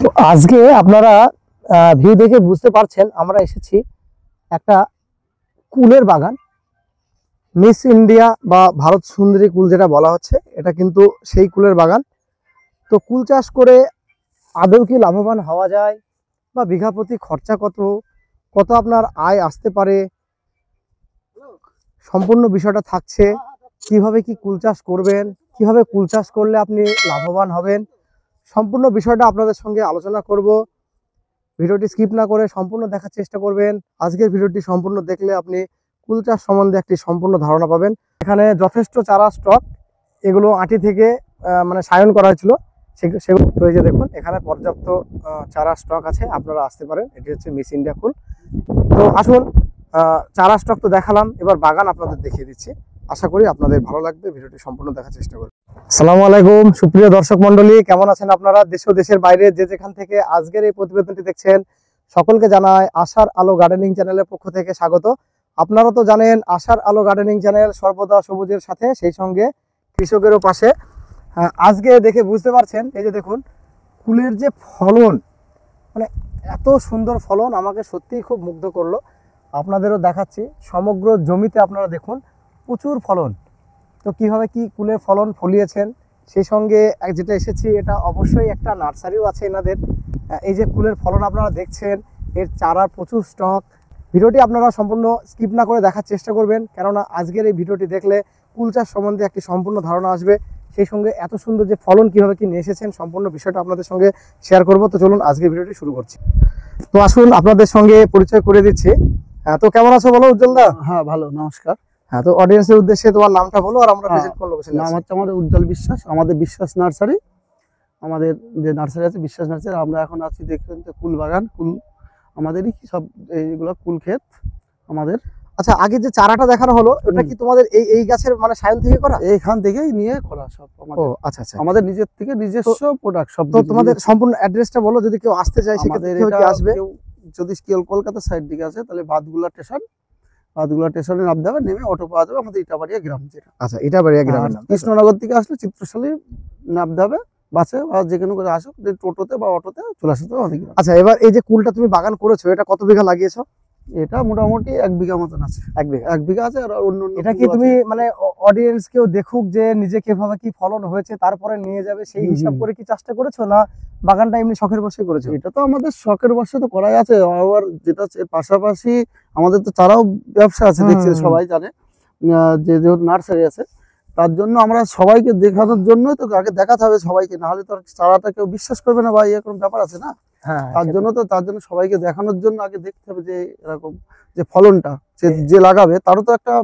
তো আজকে আপনারা ভিউ দেখে বুঝতে পারছেন আমরা এসেছি একটা কুলের বাগান। মিস ইন্ডিয়া বা ভারত সুন্দরী কুল যেটা বলা হচ্ছে, এটা কিন্তু সেই কুলের বাগান। তো কুল চাষ করে আদৌ কি লাভবান হওয়া যায়, বা বিঘা প্রতি খরচা কত, কত আপনার আয় আসতে পারে, সম্পূর্ণ বিষয়টা থাকছে। কিভাবে কি কুল চাষ করবেন, কিভাবে কুল চাষ করলে আপনি লাভবান হবেন, সম্পূর্ণ বিষয়টা আপনাদের সঙ্গে আলোচনা করব। ভিডিওটি স্কিপ না করে সম্পূর্ণ দেখার চেষ্টা করবেন। আজকের ভিডিওটি সম্পূর্ণ দেখলে আপনি কুল চাষ সম্বন্ধে একটি সম্পূর্ণ ধারণা পাবেন। এখানে যথেষ্ট চারা স্টক, এগুলো আঁটি থেকে মানে সায়ন করা হয়েছিল, সেগুলো তো এই যে দেখুন এখানে পর্যাপ্ত চারা স্টক আছে, আপনারা আসতে পারেন। এটি হচ্ছে মিস ইন্ডিয়া কুল। তো আসুন, চারা স্টক তো দেখালাম, এবার বাগান আপনাদের দেখিয়ে দিচ্ছি। আশা করি আপনাদের ভালো লাগবে, ভিডিওটি সম্পূর্ণ দেখার চেষ্টা করবেন। আসসালামু আলাইকুম সুপ্রিয় দর্শক মন্ডলী, কেমন আছেন আপনারা? দেশ ও দেশের বাইরে যে যেখান থেকে আজকের এই প্রতিবেদনটি দেখছেন, সকলকে জানাই আশার আলো গার্ডেনিং চ্যানেলের পক্ষ থেকে স্বাগত। আপনারা তো জানেন আশার আলো গার্ডেনিং চ্যানেল সর্বদা সবুজের সাথে, সেই সঙ্গে কৃষকেরও পাশে। আজকে দেখে বুঝতে পারছেন, এই যে দেখুন কুলের যে ফলন, মানে এত সুন্দর ফলন, আমাকে সত্যিই খুব মুগ্ধ করলো। আপনাদেরও দেখাচ্ছি, সমগ্র জমিতে আপনারা দেখুন প্রচুর ফলন। তো কিভাবে কি কুলের ফলন ফলিয়েছেন, সেই সঙ্গে যেটা এসেছি, এটা অবশ্যই একটা নার্সারিও আছে এনাদের। এই যে কুলের ফলন আপনারা দেখছেন, এর চারার প্রচুর স্টক। ভিডিওটি আপনারা সম্পূর্ণ স্কিপ না করে দেখার চেষ্টা করবেন, কেননা আজকের এই ভিডিওটি দেখলে কুল চাষ সম্বন্ধে একটি সম্পূর্ণ ধারণা আসবে। সেই সঙ্গে এত সুন্দর যে ফলন কিভাবে কি নিয়ে এসেছেন, সম্পূর্ণ বিষয়টা আপনাদের সঙ্গে শেয়ার করব। তো চলুন আজকে ভিডিওটি শুরু করছি। তো আসুন আপনাদের সঙ্গে পরিচয় করে দিচ্ছি। তো কেমন আছো বলো উজ্জ্বল দা? হ্যাঁ ভালো, নমস্কার। হ্যাঁ, তো অডিয়েন্সের উদ্দেশ্যে তোমার নামটা বলো, আর আমরা প্রেজেন্ট কোন লোকেশনে নাম আছি। হচ্ছে আমাদের উজ্জ্বল বিশ্বাস, আমাদের বিশ্বাস নার্সারি। আমাদের যে নার্সারি আছে বিশ্বাস নার্সারি, আমরা এখন আছি দেখবেন তো কুল বাগান, কুল আমাদেরই সব, এইগুলো কুল ক্ষেত আমাদের। আচ্ছা, আগে যে চারাটা দেখানো হলো, ওটা কি তোমাদের এই গাছের মানে সায়ন থেকে করা? এইখান থেকেই নিয়ে করা সব ও আমাদের। আচ্ছা আচ্ছা, আমাদের নিজের থেকে নিজস্ব প্রোডাক্ট সব। তো তোমাদের সম্পূর্ণ অ্যাড্রেসটা বলো, যদি কেউ আসতে চায় সেক্ষেত্রে কিভাবে কি আসবে? যদি কেউ কলকাতার সাইড দিকে আসে, তাহলে বাদগুলা স্টেশনে নামতে হবে, নেমে অটো পাওয়া যাবে আমাদের ইটাবাড়িয়া গ্রাম যেটা। আচ্ছা, ইটাবাড়িয়া গ্রামের নাম। কৃষ্ণনগর থেকে আসলে চিত্রশালী নামতে হবে, বাসে বা যে কোনো করে আসুক, টোটোতে বা অটোতে চলে আসতে হবে। আচ্ছা, এবার এই যে কুলটা তুমি বাগান করেছো, এটা কত বিঘা লাগিয়েছো? এটা মোটামুটি 1 বিঘা মতন আছে। 1 বিঘা আছে। আর অন্য এটা কি তুমি মানে অডিয়েন্স কেউ দেখুক যে নিজে কিভাবে কি ফলন হয়েছে, তারপরে নিয়ে যাবে, সেই হিসাব করে কি চাষটা করেছো, না বাগানটা এমনি শখের বসে করেছো? এটা তো আমাদের শখের বশে তো করাই আছে, আবার যেটা পাশাপাশি আমাদের তো চারাও ব্যবসা আছে, দেখছি সবাই জানে যে যেহেতু নার্সারি আছে, তার জন্য আমরা সবাইকে দেখানোর জন্য তো আগে দেখাতে হবে সবাইকে, না হলে তো চারাটা কেউ বিশ্বাস করবে না, বা এরকম ব্যাপার আছে না। হ্যাঁ, তার জন্য সবাইকে দেখানোর জন্য আগে দেখতে হবে যে এরকম যে ফলনটা যে লাগাবে, তারও তো একটা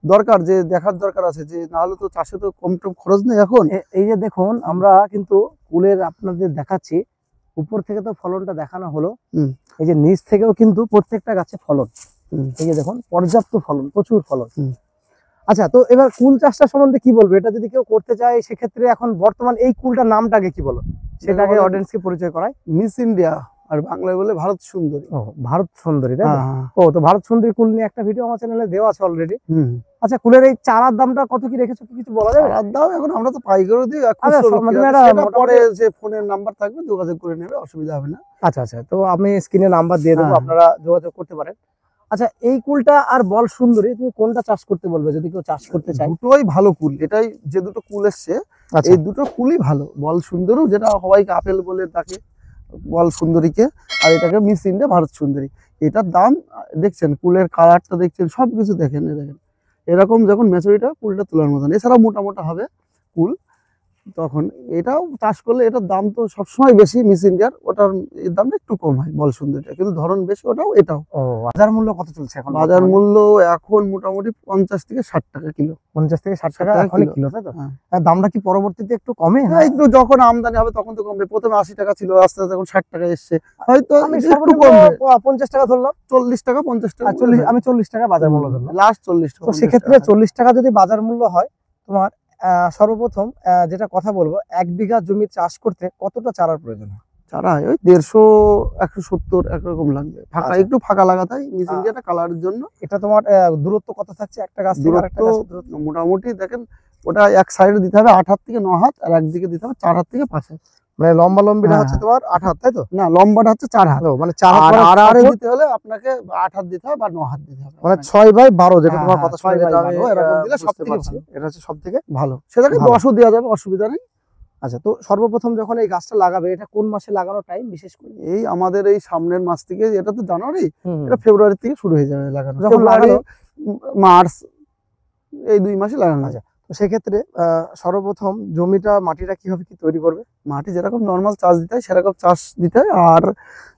দরকার, যে দেখার দরকার আছে, যে না হলে তো চাষে তো কম খরচ নেই এখন। এই যে দেখুন আমরা কিন্তু কুলের আপনাদের দেখাচ্ছি, উপর থেকে তো ফলনটা দেখানো হলো, এই যে নিচ থেকেও কিন্তু প্রত্যেকটা গাছে ফলন। এই যে দেখুন পর্যাপ্ত ফলন, প্রচুর ফলন। আচ্ছা, তো এবার কুল চাষটা সম্বন্ধে কি বলবো? এটা যদি কেউ করতে চায়, সেক্ষেত্রে এখন বর্তমান এই কুলটার নামটাকে কি বলো, সেটাকে অডিয়েন্সকে পরিচয় করায়। মিস ইন্ডিয়া, আর বাংলায় বলে ভারত সুন্দরী। ও, ভারত সুন্দরী, তাই? ও, তো ভারত সুন্দরী কুল নিয়ে একটা ভিডিও আমার চ্যানেলে দেওয়া আছে অলরেডি। আচ্ছা, কুলের এই চারার দামটা কত কি রেখেছো, কিছু বলা যাবে? চারার দাম এখন আমরা তো পাইকারি দিই, পরে যে ফোনের নাম্বার থাকবে যোগাযোগ করে নেবে, অসুবিধা হবে না। আচ্ছা আচ্ছা, তো আমি স্ক্রিনে নাম্বার দিয়ে দেবো, আপনারা যোগাযোগ করতে পারেন। আচ্ছা, এই কুলটা আর বল সুন্দরী, তুমি কোনটা চাষ করতে বলবে যদি কেউ চাষ করতে চায়? দুটোই ভালো কুল, এটাই যে দুটো কুল এসছে, এই দুটো কুলই ভালো। বল সুন্দরী যেটা সবাইকে আপেল বলে ডাকে, বল সুন্দরীকে, আর এটাকে মিস ইন্ডিয়া ভারত সুন্দরী। এটার দাম দেখছেন, কুলের কালারটা দেখছেন, সবকিছু দেখেন, দেখেন এরকম যখন ম্যাচুরিটা কুলটা তোলার মতন। এছাড়াও মোটা হবে কুল, তখন এটাও চাষ করলে এটার দাম তো সবসময় বেশি। মিস ইন্ডিয়ার ওটার দামটা একটু কম হয়, বল সুন্দরীটা কিন্তু ধরন বেশি, এটাও। বাজার মূল্য কত চলছে এখন? বাজার মূল্য এখন মোটামুটি 50 থেকে 60 টাকা কিলো। 50 থেকে 60 টাকা এখন কিলো, তাই তো? দামটা কি পরবর্তীতে একটু কমে? একটু যখন আমদানি হবে তখন তো কমবে। প্রথমে 80 টাকা ছিল, আস্তে আস্তে এখন 60 টাকা এসছে, হয়তো একটু কমবে। 50 টাকা ধরলাম, 40 টাকা 50 টাকা, আমি 40 টাকা বাজার মূল্য ধরলাম, লাস্ট 40 টাকা। তো সেক্ষেত্রে 40 টাকা যদি বাজার মূল্য হয়, তোমার সর্বপ্রথম যেটা কথা বলবো, 1 বিঘা জমি চাষ করতে কতটা চারার প্রয়োজন হয়? চারা ওই 150 170 একরকম লাগবে, ফাঁকা একটু ফাঁকা লাগাতে হয় মিস ইন্ডিয়াটা কালারের জন্য। এটা তোমার দূরত্ব কত থাকছে একটা গাছ থেকে আরেকটা গাছের দূরত্ব? মোটামুটি দেখেন, ওটা এক সাইডে দিতে হবে 8 হাত থেকে 9 হাত, আর একদিকে দিতে হবে 4 হাত থেকে 5 হাত। মানে লম্বা লম্বিটা হ্যাঁ, হচ্ছে তোমার 8 হাত, তাই তো? না, লম্বাটা হচ্ছে 4 হাত। মানে 4 হাত আর মানে আড়াআড়ি support দিতে হলে আপনাকে 8 হাত দিতে হবে বা 9 হাত দিতে হবে মানে আপনাকে। 6/12 যেটা হ্যাঁ, তোমার হ্যাঁ, কথা শুনে 6 যেটা বাই আমি 12 এরকম দিলে বুঝতে সবথেকে পারছি। ভালো। এটা হচ্ছে সবথেকে ভালো। সেটাকে ভালো। 10ও দেওয়া যাবে, অসুবিধা নেই। আচ্ছা, তো সর্বপ্রথম যখন এই গাছটা লাগাবে এটা কোন মাসে লাগানোর টাইম বিশেষ করে? এই আমাদের এই সামনের মাস থেকে, এটা তো জানুয়ারি, হুম, এটা ফেব্রুয়ারি থেকে শুরু হয়ে যাবে লাগানো। যখন ফেব্রুয়ারি, লাগানো মার্চ, এই 2 মাসে লাগানো যায়। আচ্ছা, তো সেক্ষেত্রে সর্বপ্রথম জমিটা মাটিটা কিভাবে কি তৈরি করবে? মাটি যেরকম নর্মাল চাষ দিতে হয় সেরকম চাষ দিতে হয়, আর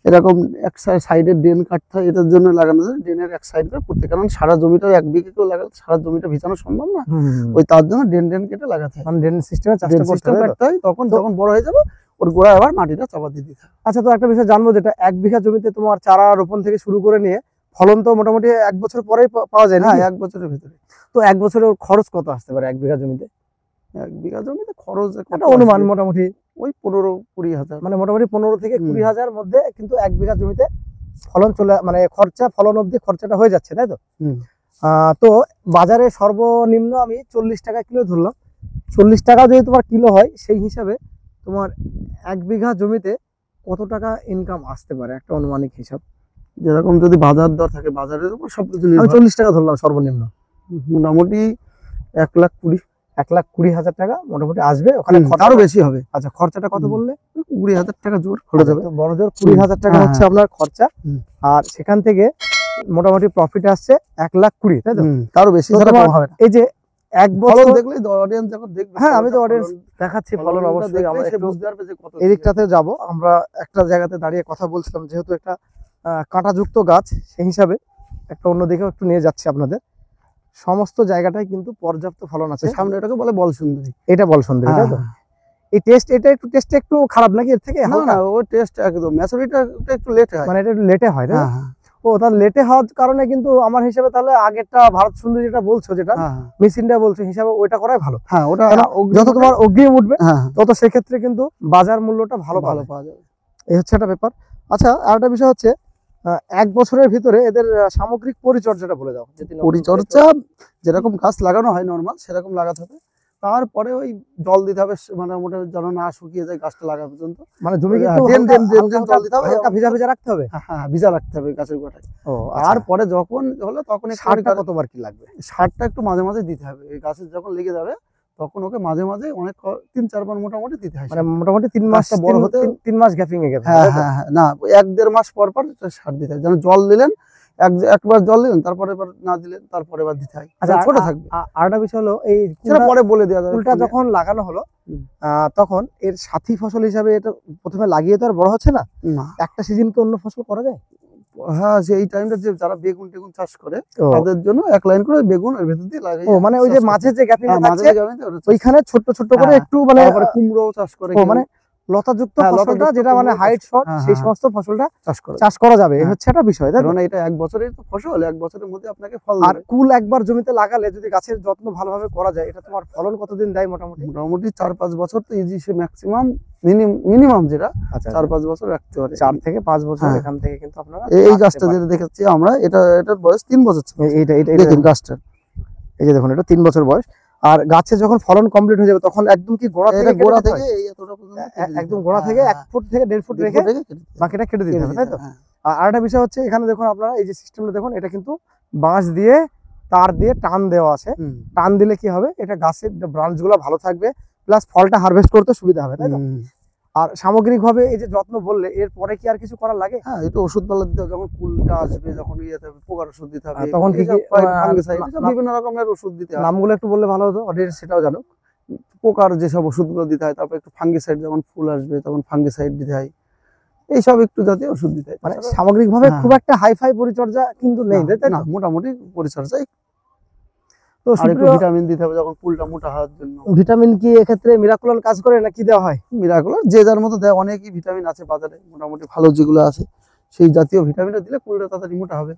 এরকম এক সাইডে ড্রেন কাটতে হয়, এটার জন্য লাগানো যায়। ড্রেনের এক সাইডে করতে, কারণ সারা জমিটা 1 বিঘে কেউ লাগালে সারা জমিটা ভিজানো সম্ভব না, ওই তার জন্য ড্রেন কেটে লাগাতে হয়। মানে ড্রেন সিস্টেমে চাষটা ড্রেন করতে সিস্টেম হবে, তাই তো? কাটতে হয়, তখন যখন বড় হয়ে যাবে ওর গোড়ায় আবার মাটিটা চাপা দিয়ে দিতে হয়। আচ্ছা, তো একটা বিষয় জানবো, যেটা 1 বিঘা জমিতে তোমার চারা রোপণ থেকে শুরু করে নিয়ে ফলন তো মোটামুটি 1 বছর পরেই পাওয়া যায়, হ্যাঁ, নাকি? 1 বছরের ভিতরে। তো 1 বছরের খরচ কত আসতে পারে 1 বিঘা জমিতে? 1 বিঘা জমিতে খরচ কত একটা অনুমান আসবে? মোটামুটি, ওই 15-20 হাজার। মানে মোটামুটি 15 থেকে হুম। 20,000 মধ্যে কিন্তু 1 বিঘা জমিতে ফলন মানে ফলন অবধি খরচাটা হয়ে যাচ্ছে, তাই তো? হুম। তো বাজারে সর্বনিম্ন আমি 40 টাকা কিলো ধরলাম। 40 টাকা যদি তোমার কিলো হয়, সেই হিসাবে তোমার 1 বিঘা জমিতে কত টাকা ইনকাম আসতে পারে একটা অনুমানিক হিসাব? যেরকম যদি বাজার দর থাকে, বাজারের উপর সবকিছু আমি নির্ভর। 40 টাকা ধরলাম সর্বনিম্ন। মোটামুটি 1,20,000। 1,20,000 টাকা মোটামুটি আসবে ওখানে। আরো বেশি হবে। আচ্ছা, খরচাটা কত হুম। বললে? 20,000 টাকা জোর খরচ হবে। তো বড় জোর 20,000 টাকা হ্যাঁ, হচ্ছে আপনার খরচা। হুম। আর সেখান থেকে মোটামুটি প্রফিট আসছে 1,20,000, তাই তো? তারও বেশি তো ছাড়া তোমার কম হবে না। এই যে 1 ফলন বছর, দেখলেই অডিয়েন্স যখন দেখবে, হ্যাঁ আমি তো ফলনটা অডিয়েন্স দেখাচ্ছি ফলন, ফলনটা অবশ্যই দেখলেই আমরা সে একটু বুঝতে পারবে যে কত এদিকটাতে যাব। আমরা একটা জায়গাতে দাঁড়িয়ে কথা বলছিলাম, যেহেতু একটা কাঁটাযুক্ত গাছ, সেই হিসাবে একটা অন্যদিকেও একটু নিয়ে যাচ্ছি আপনাদের। সমস্ত জায়গাটাই কিন্তু পর্যাপ্ত ফলন আছে। সামনে এটাকে বলে বল সুন্দরী। এটা বল সুন্দরী, তাই তো? এই টেস্টটা একটু খারাপ নাকি এর থেকে? না হালকা? না, ওই টেস্ট একদম ম্যাচুরিটিটা একটু লেট হয়। মানে এটা একটু লেটে হয়, তাই তো? হ্যাঁ, হ্যাঁ, ও, তার লেটে হওয়ার কারণে কিন্তু আমার হিসাবে তাহলে আগেরটা ভারত সুন্দরী যেটা বলছো, যেটা হ্যাঁ, মেশিনটা বলছো, হিসাবে ওইটা করাই ভালো। হ্যাঁ, ওটা কেন? যত তোমার অগ্রিম উঠবে হ্যাঁ, তত সেক্ষেত্রে কিন্তু বাজার মূল্যটা ভালো ভালো পাবে। পাওয়া যাবে। এই হচ্ছে একটা ব্যাপার। আচ্ছা, আরেকটা বিষয় হচ্ছে 1 বছরের ভিতরে এদের সামগ্রিক পরিচর্যাটা বলে দাও। পরিচর্যা যেরকম গাছ লাগানো হয় নর্মাল সেরকম লাগাতে হবে। তারপরে ওই জল দিতে হবে, মানে মোটামুটি যেন না শুকিয়ে যায় গাছটা লাগা পর্যন্ত। মানে জমি হ্যাঁ, কিন্তু ড্রেন জল দিতে হবে, হালকা ভিজা ভিজা রাখতে হবে। হ্যাঁ, ভিজা রাখতে হবে গাছের গোড়ায়। ও, তারপরে যখন হলো তখন সারটা কতবার কি লাগবে? সারটা একটু মাঝে মাঝে দিতে হবে। এই গাছের যখন লেগে যাবে তখন ওকে মাঝে মাঝে অনেক 3-4 বার মোটামুটি দিতে হয়। মানে মোটামুটি 3 মাস গাছটা বড় হতে 3 মাস গ্যাপিং এ গ্যাপ। হ্যাঁ, হ্যাঁ, হ্যাঁ, না 1-1.5 মাস পর পর সার দিতে হয়। যেন জল দিলেন, একবার জল দিলেন, তারপরে এবার না দিলেন, তারপরে এবার দিতে হয়। আচ্ছা, ছোট থাকবে। আরেকটা বিষয় হলো, এই সেটা পরে বলে দেওয়া যাবে। ফুলটা যখন লাগানো হলো হুম। তখন এর সাথী ফসল হিসাবে এটা প্রথমে লাগিয়ে তো আর বড় হচ্ছে না। না, একটা সিজনকে অন্য ফসল করা যায়? হ্যাঁ, যে এই টাইমটা যে যারা বেগুন টেগুন চাষ করে ও, তাদের জন্য এক লাইন করে বেগুন এর ভেতর দিয়ে লাগিয়ে মানে ওই যে মাঝে যে গ্যাপিং মাঝে আছে যাবেন ওইখানে ছোট ছোট করে হ্যাঁ, একটু মানে তারপরে কুমড়ো চাষ করে মানে লতাযুক্ত হ্যাঁ, ফসলটা, লতাযুক্ত যেটা মানে কুমড়ো হাইট শর্ট, হ্যাঁ, সেই হ্যাঁ, সমস্ত ফসলটা চাষ করে। চাষ করা যাবে। এই হ্যাঁ। হচ্ছে একটা বিষয়, তাই তো? কারণ এটা 1 বছরের তো ফসল, 1 বছরের মধ্যে আপনাকে ফল আর দেবে। কুল একবার জমিতে লাগালে যদি গাছের যত্ন ভালোভাবে করা যায়, এটা তোমার ফলন কতদিন দেয় মোটামুটি? মোটামুটি 4-5 বছর তো ইজি, সে ম্যাক্সিমাম মিনিমাম যেটা আচ্ছা, 4-5 বছর রাখতে পারে। 4 থেকে 5 বছর হ্যাঁ। এখান থেকে কিন্তু আপনারা এই রাখতে গাছটা পারেন। যেটা দেখাচ্ছি আমরা, এটার বয়স 3 বছর ছিল। এইটা দেখুন গাছটা, এই যে দেখুন, এটা 3 বছর বয়স। আর গাছে যখন ফলন কমপ্লিট হয়ে যাবে তখন একদম কি গোড়া থেকে এটা গোড়া কেটে দিতে থেকে হয়? এই এতটা পর্যন্ত কেটে দিতে একদম হবে। গোড়া থেকে হ্যাঁ, 1 ফুট থেকে 1.5 ফুট রেখে কেটে দিতে হবে। বাকিটা কেটে দিতে কেটে হবে, দিতে তাই তো? হবে, হ্যাঁ। আর আরেকটা বিষয় হচ্ছে, এখানে দেখুন আপনারা এই যে সিস্টেমটা দেখুন, এটা কিন্তু বাঁশ দিয়ে তার দিয়ে টান দেওয়া আছে। হুম, টান দিলে কি হবে, এটা গাছের ব্রাঞ্চ গুলো ভালো থাকবে, প্লাস ফলটা হারভেস্ট করতে সুবিধা হবে, তাই তো? হুম। আর সামগ্রিকভাবে এই যে যত্ন বললে, এর পরে কি আর কিছু করার লাগে? হ্যাঁ, একটু ওষুধ পালা দিতে হবে। যখন কুলটা আসবে, যখন ইয়েতে হবে, পোকার ওষুধ দিতে হবে। তখন কি কি, ফাঙ্গিসাইড, না- বিভিন্ন রকমের ওষুধ দিতে হবে। নামগুলো একটু বললে ভালো হতো, অডিয়েন্স সেটাও জানো। পোকার যেসব ওষুধগুলো দিতে হয়, তারপর একটু ফাঙ্গিসাইড, যখন ফুল আসবে তখন ফাঙ্গিসাইড দিতে হয়। এইসব একটু জাতীয় ওষুধ দিতে হয়। মানে তাছাড়া সামগ্রিকভাবে হ্যাঁ। খুব একটা হাইফাই পরিচর্যা কিন্তু নেই, তাই না, তো? মোটামুটি পরিচর্যা। তো আর একটু সুপ্রিয়, ভিটামিন দিতে হবে যখন ফুলটা মোটা হওয়ার জন্য। ভিটামিন কি এক্ষেত্রে মিরাকুলান কাজ করে না কি দেওয়া হয়? মিরাকুলার যে যার মতো দেয়, অনেকই ভিটামিন আছে বাজারে, মোটামুটি ভালো যেগুলো আছে সেই জাতীয় ভিটামিনটা দিলে ফুলটা তাড়াতাড়ি মোটা হবে।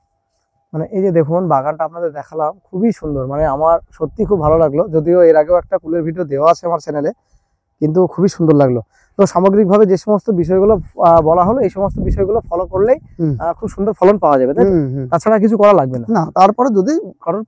মানে এই যে দেখুন, বাগানটা আপনাদের দেখালাম, খুবই সুন্দর। মানে আমার সত্যি খুব ভালো লাগলো, যদিও এর আগেও একটা ফুলের ভিডিও দেওয়া আছে আমার চ্যানেলে, কিন্তু খুবই সুন্দর লাগলো। তো সামগ্রিকভাবে যে সমস্ত বিষয়গুলো বলা হলো, এই সমস্ত বিষয়গুলো ফলো করলেই খুব সুন্দর ফলন পাওয়া যাবে, তাই তো? তাছাড়া কিছু করা লাগবে না। না, তারপরে যদি কারোর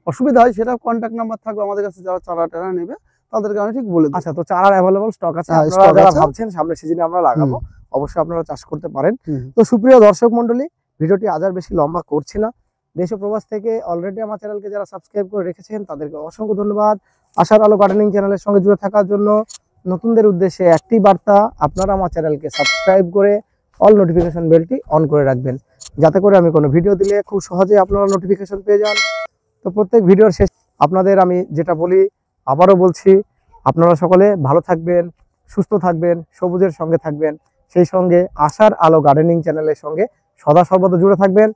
অসুবিধা হয়, সেটা কন্ট্যাক্ট নাম্বার থাকবে আমাদের কাছে, যারা চারা টারা নেবে তাদেরকে আমি ঠিক বলে দিই। আচ্ছা, তো চারার অ্যাভেলেবল স্টক আছে, হ্যাঁ, আপনারা stock যারা আছে। ভাবছেন সামনের সিজনে আমরা লাগাবো, অবশ্যই আপনারা চাষ করতে পারেন। হুম। তো সুপ্রিয় দর্শক মণ্ডলী, ভিডিওটি আজ আর বেশি লম্বা করছি না। দেশ ও প্রবাস থেকে অলরেডি আমার চ্যানেলকে যারা সাবস্ক্রাইব করে রেখেছেন তাদেরকে অসংখ্য ধন্যবাদ। আশার আলো গার্ডেনিং চ্যানেলের সঙ্গে জুড়ে থাকার জন্য নতুনদের উদ্দেশ্যে একটি বার্তা, আপনারা আমার চ্যানেলকে সাবস্ক্রাইব করে অল নোটিফিকেশন বেলটি অন করে রাখবেন, যাতে করে আমি কোনো ভিডিও দিলে খুব সহজে আপনারা নোটিফিকেশন পেয়ে যান। তো প্রত্যেক ভিডিওর শেষ আপনাদের আমি যেটা বলি, আবারও বলছি, আপনারা সকলে ভালো থাকবেন, সুস্থ থাকবেন, সবুজের সঙ্গে থাকবেন, সেই সঙ্গে আশার আলো গার্ডেনিং চ্যানেলের সঙ্গে সদা সর্বদা জুড়ে থাকবেন।